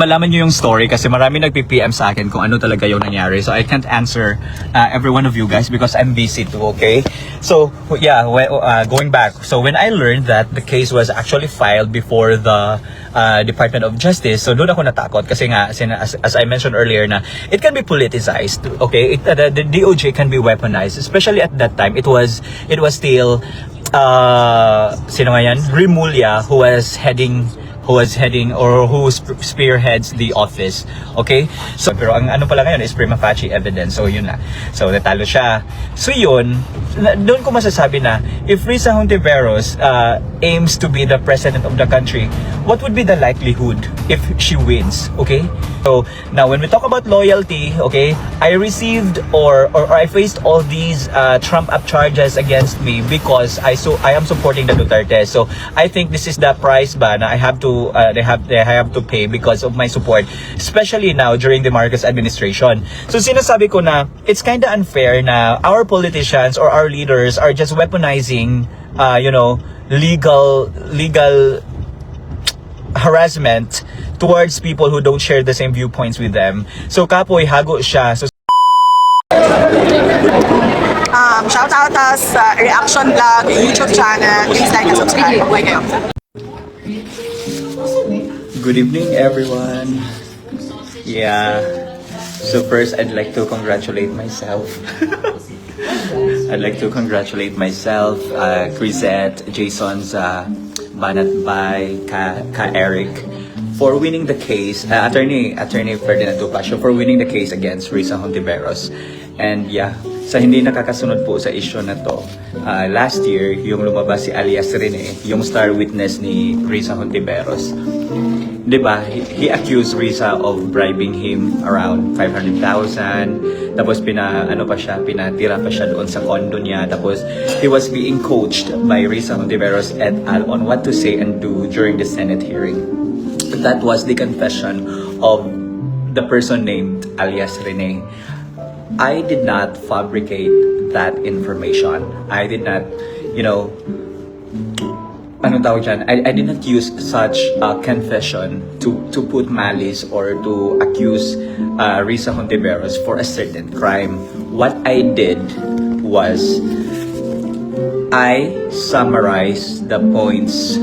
Malaman nyo yung story kasi marami nagpi-PM sa akin kung ano talaga yung nangyari. So I can't answer every one of you guys because I'm busy too, okay? So yeah, going back. So when I learned that the case was actually filed before the Department of Justice, so doon ako natakot kasi nga, as I mentioned earlier na it can be politicized, okay? The DOJ can be weaponized, especially at that time. It was still, sino nga yan? Rimulya who was heading or who spearheads the office. Okay? So, pero ang ano pala ngayon is prima facie evidence. So, yun na. So, natalo siya. So, yun, doon ko masasabi na if Risa Hontiveros aims to be the president of the country, what would be the likelihood if she wins? Okay? So, now when we talk about loyalty, okay, I received or I faced all these trump-up charges against me because I am supporting the Duterte. So, I think this is the price ba na I have to they have to pay because of my support, especially now during the Marcos administration. So sinasabi ko na it's kind of unfair na our politicians or our leaders are just weaponizing legal harassment towards people who don't share the same viewpoints with them. So kapoy hago siya. So shout out us reaction vlog, YouTube channel, please like and subscribe. Buhay kayo. good evening, everyone. Yeah. So first, I'd like to congratulate myself. I'd like to congratulate myself, Crisette, Jason's Banat Bay, Ka Eric, for winning the case. Attorney Ferdinand Tupacio for winning the case against Risa Hontiveros. And yeah, sa hindi nakakasunod po sa issue na to, last year, yung lumabas si alias Rene, yung star witness ni Risa Hontiveros. Diba, he accused Risa of bribing him around 500,000. Tapos pinatira pa siya doon sa condo niya. Tapos he was being coached by Risa Hontiveros et al. On what to say and do during the Senate hearing. That was the confession of the person named alias Rene. I did not fabricate that information. I did not, I did not use such a confession to put malice or to accuse Risa Hontiveros for a certain crime. What I did was I summarized the points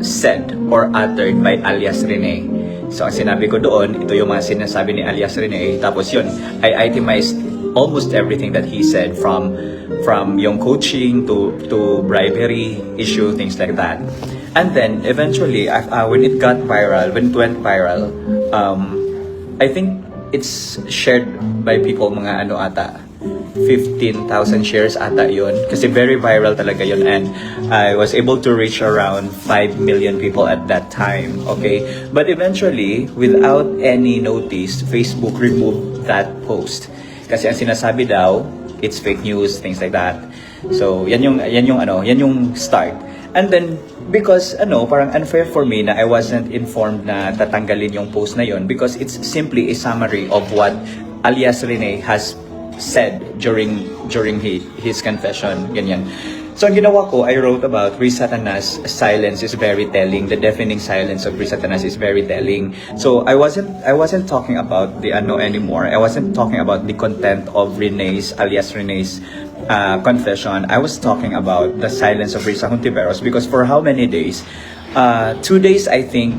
said or uttered by alias Rene. So ang sinabi ko doon, ito yung mga sinasabi ni alias Rene. Tapos yun, I itemized almost everything that he said from yung coaching to bribery issue, things like that. And then eventually, when it went viral, I think it's shared by people, mga 15,000 shares ata yun. Kasi very viral talaga yun. And I was able to reach around 5 million people at that time. Okay? But eventually, without any notice, Facebook removed that post. Kasi ang sinasabi daw, it's fake news, things like that. So, yan yung start. And then, because, parang unfair for me na I wasn't informed na tatanggalin yung post na yun because it's simply a summary of what alias Rene has said during his confession, ganyan. So ang ginawa ko, I wrote about Risa Tanas' silence is very telling. The deafening silence of Risa Tanas is very telling. So I wasn't talking about the anymore. I wasn't talking about the content of alias Rene's confession. I was talking about the silence of Risa Hontiveros because for how many days? 2 days, I think,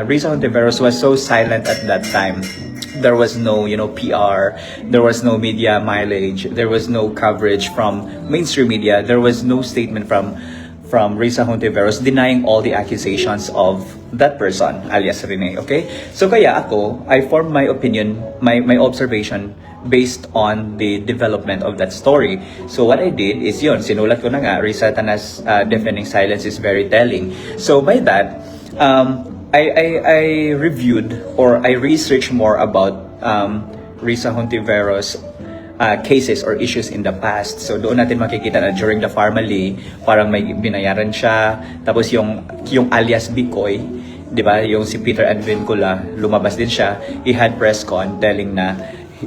Risa Hontiveros was so silent at that time. There was no, PR. There was no media mileage. There was no coverage from mainstream media. There was no statement from Risa Hontiveros denying all the accusations of that person, alias Rene. Okay? So kaya I formed my opinion, my observation based on the development of that story. So what I did is sinulat ko na nga, Risa Tanas' deafening silence is very telling. So by that, I reviewed or I researched more about Risa Hontiveros' cases or issues in the past. So doon natin makikita na during the Farmally, parang may binayaran siya. Tapos yung alias Bicoy, di ba? Yung si Peter Advincula, lumabas din siya. He had press con telling na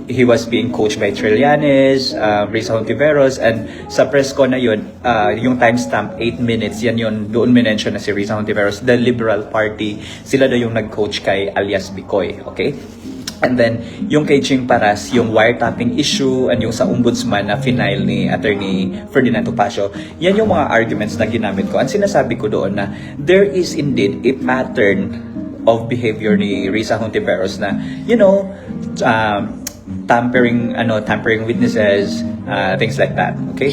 he was being coached by Trillanes, Risa Hontiveros, and sa press ko na yun, yung timestamp 8 minutes, yan yun, doon minention na si Risa Hontiveros, the Liberal Party, sila daw yung nag-coach kay alias Bicoy, okay? And then, yung kay Ching Paras, yung wiretapping issue, and yung sa ombudsman na final ni Attorney Ferdinand Topacio, yan yung mga arguments na ginamit ko. Ang sinasabi ko doon na there is indeed a pattern of behavior ni Risa Hontiveros na, you know, tampering witnesses, things like that, okay?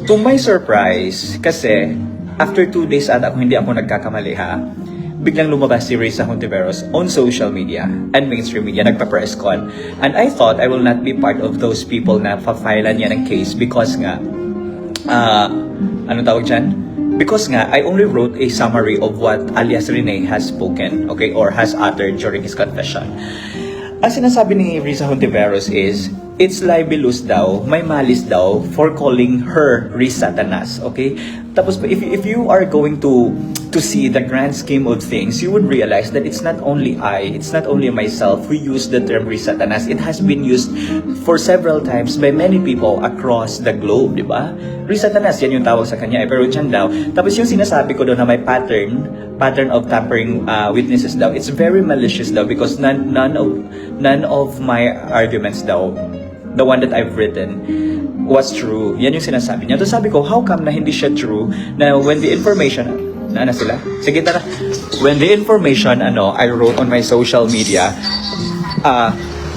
To my surprise, kasi after 2 days ata kung hindi ako nagkakamali ha, biglang lumabas si Risa Hontiveros on social media and mainstream media, nagpa-press con. And I thought I will not be part of those people na pa-filean niya ng case because nga, anong tawag dyan? Because nga, I only wrote a summary of what alias Rene has spoken, okay, or has uttered during his confession. Ang sinasabi ni Risa Hontiveros is, it's libelous daw, may malis daw for calling her Risa Satanas, okay? Tapos, if you are going to see the grand scheme of things, you would realize that it's not only myself who used the term Risa Satanas. It has been used for several times by many people across the globe, di ba? Risa Satanas, yan yung tawag sa kanya, pero dyan daw. Tapos yung sinasabi ko doon na may pattern of tampering witnesses daw, it's very malicious daw because none of my arguments daw, the one that I've written, was true. Yan yung sinasabi niya. So sabi ko, how come na hindi siya true na when the information, na sila? Sige, tara. When the information, I wrote on my social media,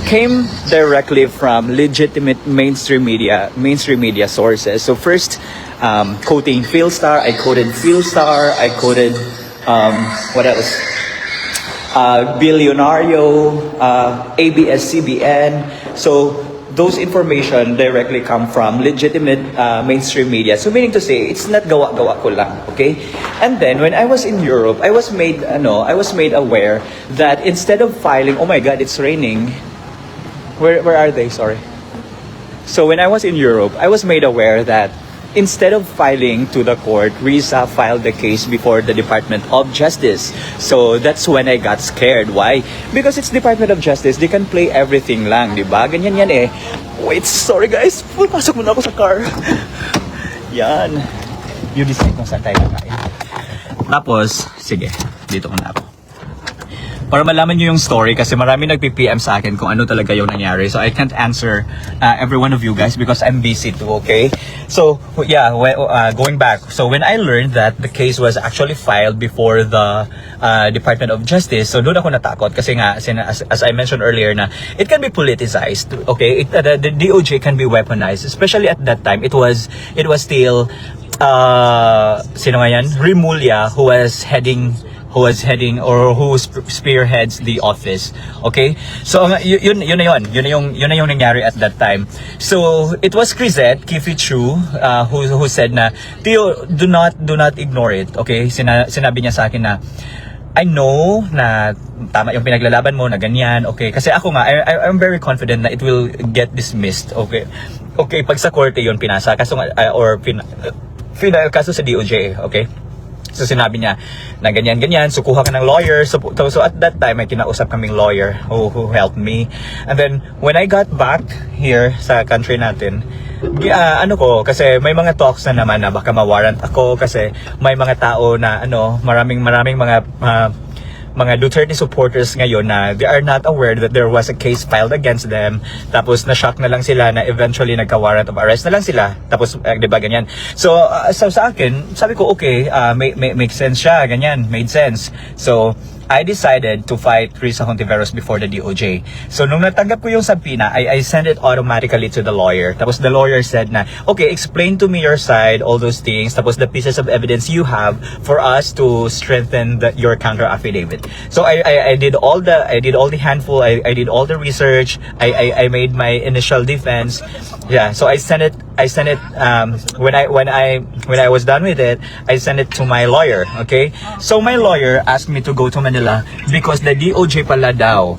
came directly from legitimate mainstream media sources. So first, quoting Philstar, I quoted Philstar, I quoted, what else? Billionario, ABS-CBN. So those information directly come from legitimate mainstream media. So meaning to say, it's not gawa-gawa ko lang, okay? And then when I was in Europe, I was made aware that instead of filing, oh my God, it's raining. Where are they? Sorry. So when I was in Europe, I was made aware that instead of filing to the court, Risa filed the case before the Department of Justice. So that's when I got scared. Why? Because it's Department of Justice. They can play everything lang, di ba? Ganyan yan eh. Wait, sorry guys. Pasok muna ako sa car. Yan. You decide kung saan tayo kakain. Tapos, sige. Dito ko na ako. Para malaman nyo yung story kasi marami nagpi-PM sa akin kung ano talaga yung nangyari. So I can't answer every one of you guys because I'm busy too, okay? So yeah, going back. So when I learned that the case was actually filed before the Department of Justice, so doon ako natakot kasi nga, as I mentioned earlier na it can be politicized, okay? The DOJ can be weaponized, especially at that time. It was still, sino nga yan? Rimulya who was heading or who spearheads the office, okay? So yun na yung nangyari at that time. So it was Crisette Kifichu who said na, Tio, do not ignore it, okay? Sinabi niya sa akin na, I know na tama yung pinaglalaban mo na ganyan, okay? Kasi ako nga, I'm very confident na it will get dismissed, okay? Okay, pag sa korte yun pinasa, kaso final kaso sa DOJ, okay? So sinabi niya na ganyan, so kuha ka ng lawyer. So at that time, may kinausap kaming lawyer who helped me. And then, when I got back here sa country natin, kasi may mga talks na naman na baka ma-warrant ako kasi may mga tao na maraming mga Duterte supporters ngayon na they are not aware that there was a case filed against them. Tapos na-shock na lang sila na eventually nagka-warrant of arrest na lang sila. Tapos, di ba, ganyan. So sa akin, sabi ko, okay, make sense siya, ganyan, made sense. So, I decided to fight Risa Hontiveros before the DOJ. So, nung natanggap ko yung subpoena, I sent it automatically to the lawyer. Tapos, the lawyer said na, okay, explain to me your side, all those things. Tapos, the pieces of evidence you have for us to strengthen your counter affidavit. So, I did all the handful. I did all the research. I made my initial defense. Yeah. So, I sent it. When I was done with it, I sent it to my lawyer. Okay. So, my lawyer asked me to go to Manila because the DOJ pala daw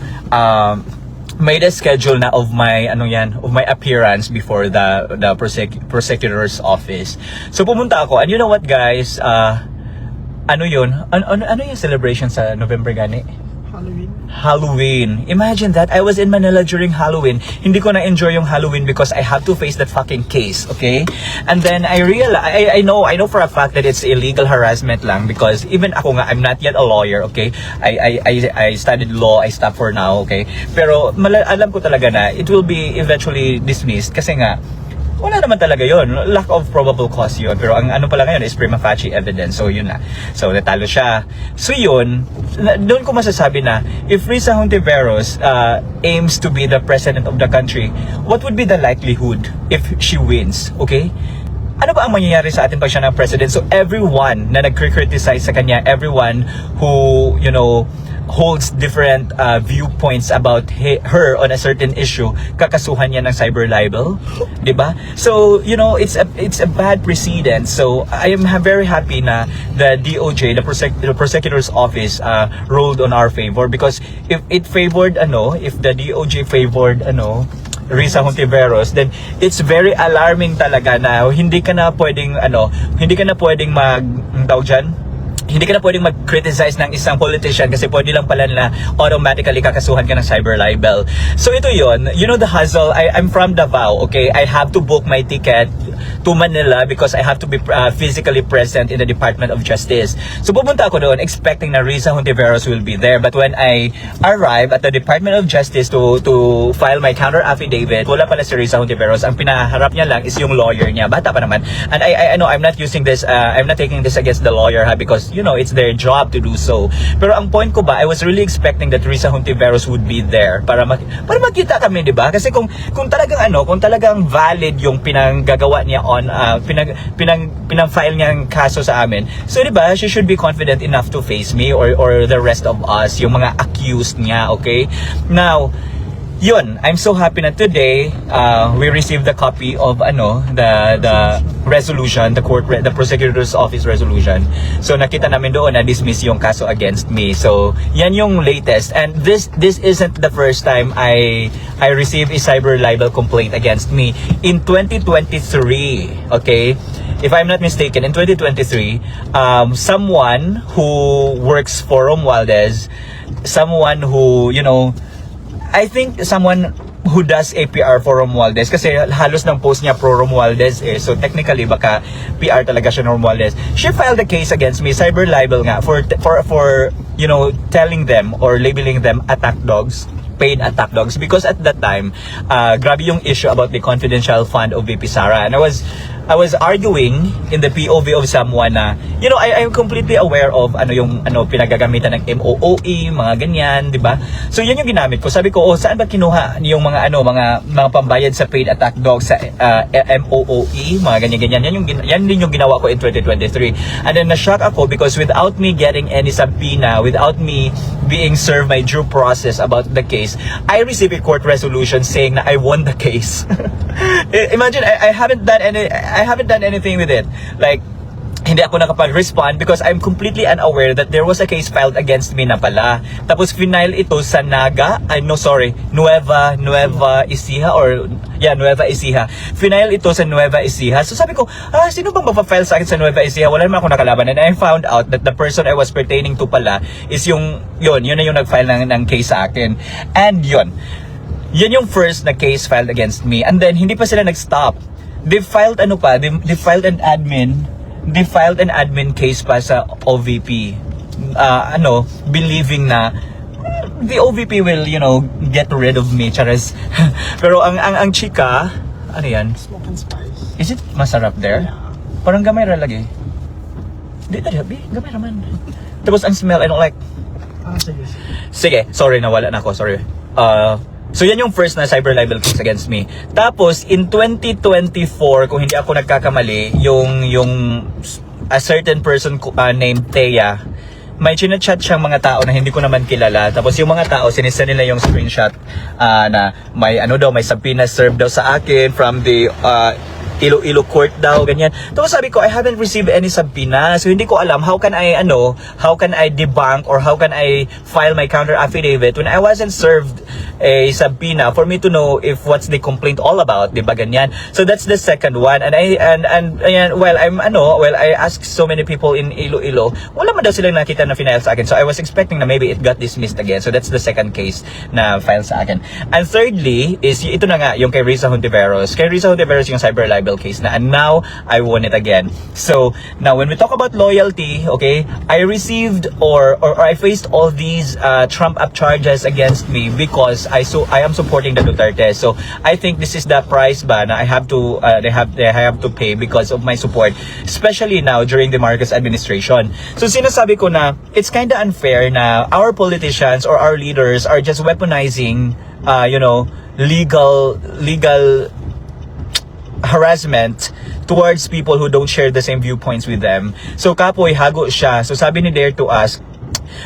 made a schedule na of my appearance before the prosecutor's office. So pumunta ako, and you know what guys, ano yung celebration sa November gani? Halloween. Imagine that. I was in Manila during Halloween. Hindi ko na-enjoy yung Halloween because I have to face that fucking case, okay? And then I realize, I know for a fact that it's illegal harassment lang because even ako nga, I'm not yet a lawyer, okay? I studied law, I stopped for now, okay? Pero alam ko talaga na it will be eventually dismissed kasi nga, wala naman talaga yon, lack of probable cause yun. Pero ang ano pala ngayon is prima facie evidence. So yun na. So natalo siya. So yun, doon ko masasabi na if Risa Hontiveros aims to be the president of the country, what would be the likelihood if she wins? Okay? Ano ba ang mangyayari sa atin pag siya ng president? So everyone na nag-criticize sa kanya, everyone who, you know, holds different viewpoints about her on a certain issue, kakasuhan niya ng cyber libel, 'di ba? So, you know, it's a bad precedent. So, I am very happy na the DOJ, the prosecutor's office ruled on our favor because if it favored if the DOJ favored Risa Hontiveros, then it's very alarming talaga na hindi ka na pwedeng hindi ka na pwedeng mag-criticize ng isang politician kasi pwede lang pala na automatically kakasuhan ka ng cyber libel. So ito yon, you know the hustle. I'm from Davao, okay? I have to book my ticket to Manila because I have to be physically present in the Department of Justice. So pupunta ako doon expecting na Risa Hontiveros will be there. But when I arrive at the Department of Justice to file my counter affidavit, wala pala si Risa Hontiveros. Ang pinaharap niya lang is yung lawyer niya. Bata pa naman. And I know I'm not using this, I'm not taking this against the lawyer because you know, it's their job to do so. Pero ang point ko ba, I was really expecting that Risa Hontiveros would be there para makita kami, 'di ba? Kasi kung talagang valid yung pinanggagawa niya on pinang-file niyang kaso sa amin. So 'di ba, she should be confident enough to face me or the rest of us, yung mga accused niya, okay? Now, yun, I'm so happy na today we received the copy of the resolution, the prosecutor's office resolution. So nakita namin doon na dismiss yung kaso against me. So yan yung latest, and this isn't the first time I received a cyber libel complaint against me. In 2023, okay, if I'm not mistaken, in 2023, someone who works for Romualdez, someone who, you know, I think someone who does APR for Romualdez kasi halos ng post niya pro Romualdez eh. So technically baka PR talaga siya ng Romualdez. She filed a case against me, cyber libel nga for you know, telling them or labeling them attack dogs, paid attack dogs, because at that time grabe yung issue about the confidential fund of VP Sara, and I was arguing in the POV of someone na, you know, I'm completely aware of pinagagamitan ng MOOE, mga ganyan, di ba? So yan yung ginamit ko. Sabi ko, saan ba kinuha yung mga pambayad sa paid attack dog sa MOOE, mga ganyan-ganyan. Yan din yung ginawa ko in 2023. And then na-shock ako because without me getting any subpoena, without me being served my due process about the case, I received a court resolution saying na I won the case. Imagine, I haven't done anything with it. Like, hindi ako nakapag-respond because I'm completely unaware that there was a case filed against me na pala. Tapos final ito sa Nueva Ecija Nueva Ecija. Final ito sa Nueva Ecija. So sabi ko, sino bang mapafile sa akin sa Nueva Ecija? Wala naman ako nakalaban. And I found out that the person I was pertaining to pala is yun na yung nag-file ng case sa akin. And yan yung first na case filed against me. And then hindi pa sila nag-stop. They filed an admin case pa sa OVP. Believing na the OVP will, you know, get rid of me, charas. Pero ang chika, ano yan? Smoke and spice. Is it masarap there? Yeah. Parang gamay ra lagi. Di gamay raman. Tapos ang smell, I don't like. Sige, sorry, nawala na ako, sorry. So yan yung first na cyber libel case against me. Tapos in 2024, kung hindi ako nagkakamali, yung a certain person named Thea, may chinachat siyang mga tao na hindi ko naman kilala. Tapos yung mga tao, sinisa nila yung screenshot na may may subpoena served daw sa akin from the Iloilo Court daw, ganyan. Tapos sabi ko, I haven't received any subpoena. So hindi ko alam, how can I debunk or how can I file my counter affidavit when I wasn't served a subpoena for me to know if what's the complaint all about, di ba ganyan? So that's the second one. And I asked so many people in Iloilo, wala man daw silang nakita na final sa akin. So I was expecting na maybe it got dismissed again. So that's the second case na file sa akin. And thirdly is ito na nga yung kay Risa Hontiveros. Kay Risa Hontiveros yung cyber libel case na, and now I won it again. So now when we talk about loyalty, okay, I received or I faced all these trump up charges against me because I am supporting the Duterte. So I think this is the price ba na I have to they have to pay because of my support, especially now during the Marcos administration. So sinasabi ko na it's kind of unfair na our politicians or our leaders are just weaponizing legal harassment towards people who don't share the same viewpoints with them. So kapoy hago siya. So sabi ni Dare to us,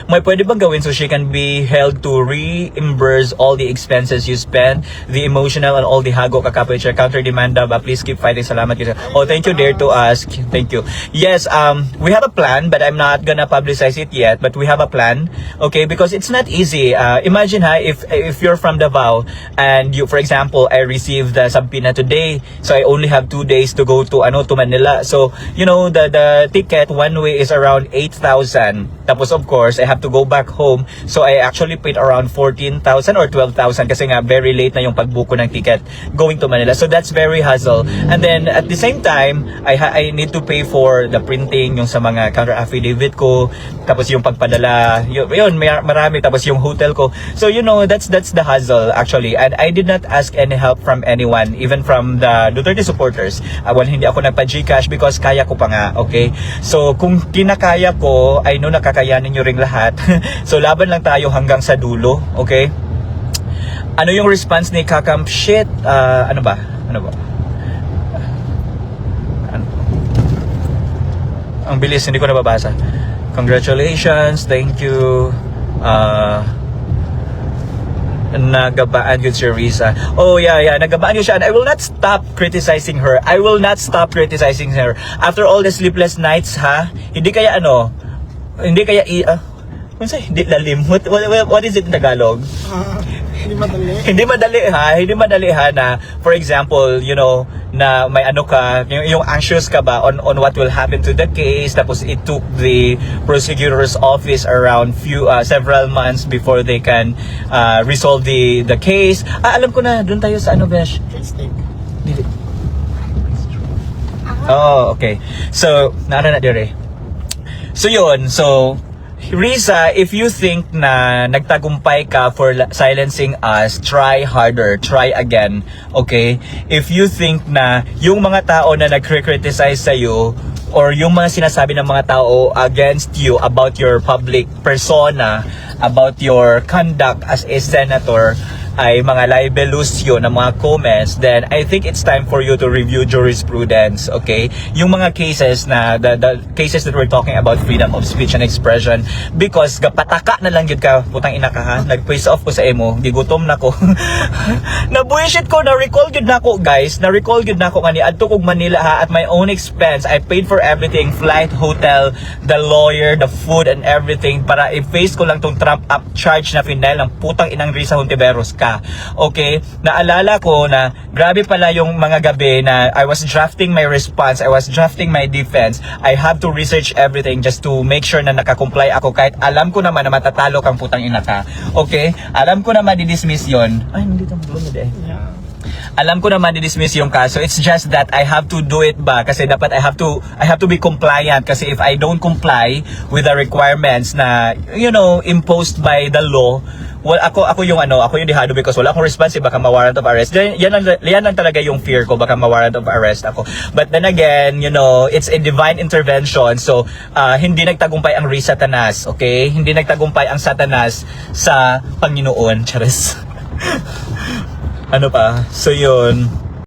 may pwede bang gawin so she can be held to reimburse all the expenses you spend, the emotional and all the hago kakapoy siya, counter demand ba, please keep fighting, salamat kayo. Oh, thank you Dare to ask, thank you. Yes, we have a plan but I'm not gonna publicize it yet, but we have a plan, okay, because it's not easy. Imagine if you're from Davao and you, for example, I received the subpoena today, so I only have 2 days to go to Manila. So the ticket one way is around 8,000. Tapos of course I have to go back home, so I actually paid around 14,000 or 12,000 kasi nga very late na yung pagbuko ng ticket going to Manila. So that's very hassle. And then at the same time I need to pay for the printing yung sa mga counter affidavit ko, tapos yung pagpadala yun marami, tapos yung hotel ko. So that's the hassle actually, and I did not ask any help from anyone, even from the Duterte supporters. Well, hindi ako nagpa-Gcash because kaya ko pa nga, okay? So kung kinakaya ko, I know nakakayanin nyo ring lahat. So laban lang tayo hanggang sa dulo, okay? Ano yung response ni Kakam? Shit, ano ba? Ang bilis, hindi ko nababasa. Congratulations, thank you. Nagabaan yun si Risa. Oh yeah, nagabaan yun siya, and I will not stop criticizing her. After all the sleepless nights, hindi kaya hindi lalim. What is it in Tagalog? Hindi madali na, for example, na may ka, yung anxious ka ba on what will happen to the case, tapos it took the prosecutor's office around several months before they can resolve the case. Alam ko na, doon tayo sa Besh? Oh, okay. So, naara na dire. So yun, Risa, if you think na nagtagumpay ka for silencing us, try harder, try again, okay? If you think na yung mga tao na nag-criticize sa'yo or yung mga sinasabi ng mga tao against you about your public persona, about your conduct as a senator, ay mga libelous yun ng mga comments, then I think it's time for you to review jurisprudence, okay? Yung mga cases na, the cases that we're talking about, freedom of speech and expression, because gapataka na lang yun ka, putang ina ka ha, nag-face off ko sa emo, gigutom na ko. Na-bullshit ko, na-recall yun na ko, guys, na-recall yun na ko nga ni adto kog Manila ha, at my own expense. I paid for everything, flight, hotel, the lawyer, the food, and everything, para i-face ko lang tong trump up charge na final ng putang inang Risa Hontiveros ka. Okay? Naalala ko na grabe pala yung mga gabi na I was drafting my response, I was drafting my defense. I have to research everything just to make sure na nakakomply ako, kahit alam ko naman na matatalo kang putang ina ka. Okay? Alam ko naman di-dismiss yun. Ay, hindi ito magulong eh. Alam ko naman di-dismiss yung kaso. It's just that I have to do it ba kasi dapat I have to be compliant, kasi if I don't comply with the requirements na imposed by the law, well, ako yung dihado because wala akong response, baka ma-warrant of arrest. Yan lang talaga yung fear ko, baka ma-warrant of arrest ako. But then again, it's a divine intervention. So, hindi nagtagumpay ang Satanas, okay? Hindi nagtagumpay ang Satanas sa Panginoon. Charis. Ano pa? So, yun.